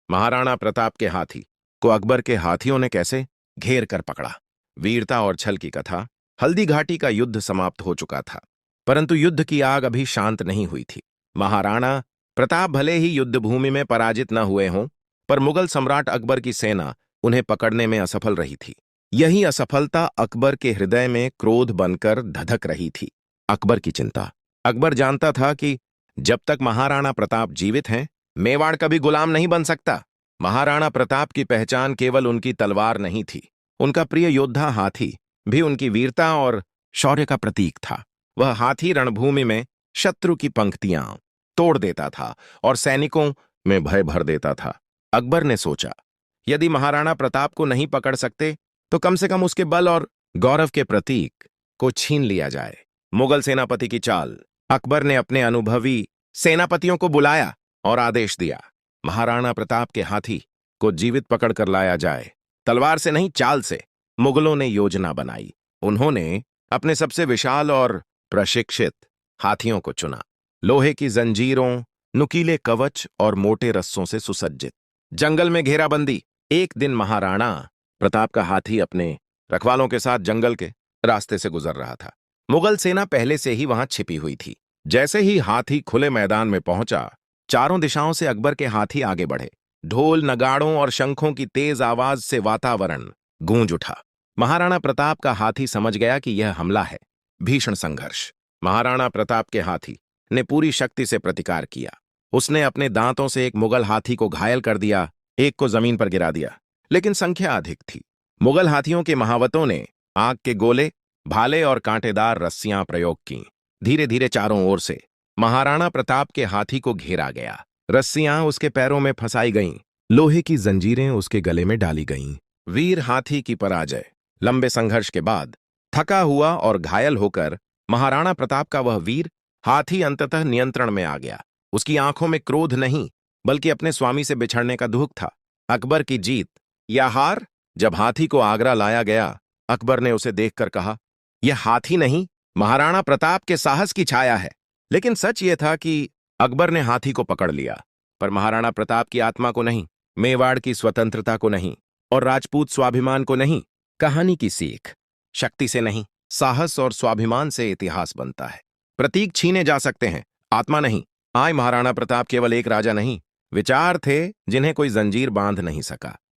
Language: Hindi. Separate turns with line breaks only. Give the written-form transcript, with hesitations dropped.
महाराणा प्रताप के हाथी को अकबर के हाथियों ने कैसे घेर कर पकड़ा। वीरता और छल की कथा। हल्दी घाटी का युद्ध समाप्त हो चुका था, परंतु युद्ध की आग अभी शांत नहीं हुई थी। महाराणा प्रताप भले ही युद्ध भूमि में पराजित न हुए हों, पर मुगल सम्राट अकबर की सेना उन्हें पकड़ने में असफल रही थी। यही असफलता अकबर के हृदय में क्रोध बनकर धधक रही थी। अकबर की चिंता। अकबर जानता था कि जब तक महाराणा प्रताप जीवित हैं, मेवाड़ कभी गुलाम नहीं बन सकता। महाराणा प्रताप की पहचान केवल उनकी तलवार नहीं थी, उनका प्रिय योद्धा हाथी भी उनकी वीरता और शौर्य का प्रतीक था। वह हाथी रणभूमि में शत्रु की पंक्तियां तोड़ देता था और सैनिकों में भय भर देता था। अकबर ने सोचा, यदि महाराणा प्रताप को नहीं पकड़ सकते तो कम से कम उसके बल और गौरव के प्रतीक को छीन लिया जाए। मुगल सेनापति की चाल। अकबर ने अपने अनुभवी सेनापतियों को बुलाया और आदेश दिया, महाराणा प्रताप के हाथी को जीवित पकड़कर लाया जाए। तलवार से नहीं, चाल से। मुगलों ने योजना बनाई। उन्होंने अपने सबसे विशाल और प्रशिक्षित हाथियों को चुना, लोहे की जंजीरों, नुकीले कवच और मोटे रस्सों से सुसज्जित। जंगल में घेराबंदी। एक दिन महाराणा प्रताप का हाथी अपने रखवालों के साथ जंगल के रास्ते से गुजर रहा था। मुगल सेना पहले से ही वहां छिपी हुई थी। जैसे ही हाथी खुले मैदान में पहुंचा, चारों दिशाओं से अकबर के हाथी आगे बढ़े। ढोल, नगाड़ों और शंखों की तेज आवाज से वातावरण गूंज उठा। महाराणा प्रताप का हाथी समझ गया कि यह हमला है। भीषण संघर्ष। महाराणा प्रताप के हाथी ने पूरी शक्ति से प्रतिकार किया। उसने अपने दांतों से एक मुगल हाथी को घायल कर दिया, एक को जमीन पर गिरा दिया, लेकिन संख्या अधिक थी। मुगल हाथियों के महावतों ने आग के गोले, भाले और कांटेदार रस्सियां प्रयोग की। धीरे धीरे चारों ओर से महाराणा प्रताप के हाथी को घेरा गया। रस्सियां उसके पैरों में फंसाई गईं, लोहे की जंजीरें उसके गले में डाली गईं। वीर हाथी की पराजय। लंबे संघर्ष के बाद थका हुआ और घायल होकर महाराणा प्रताप का वह वीर हाथी अंततः नियंत्रण में आ गया। उसकी आंखों में क्रोध नहीं, बल्कि अपने स्वामी से बिछड़ने का दुख था। अकबर की जीत या हार। जब हाथी को आगरा लाया गया, अकबर ने उसे देखकर कहा, यह हाथी नहीं, महाराणा प्रताप के साहस की छाया है। लेकिन सच यह था कि अकबर ने हाथी को पकड़ लिया, पर महाराणा प्रताप की आत्मा को नहीं, मेवाड़ की स्वतंत्रता को नहीं और राजपूत स्वाभिमान को नहीं। कहानी की सीख। शक्ति से नहीं, साहस और स्वाभिमान से इतिहास बनता है। प्रतीक छीने जा सकते हैं, आत्मा नहीं। महाराणा प्रताप केवल एक राजा नहीं, विचार थे जिन्हें कोई जंजीर बांध नहीं सका।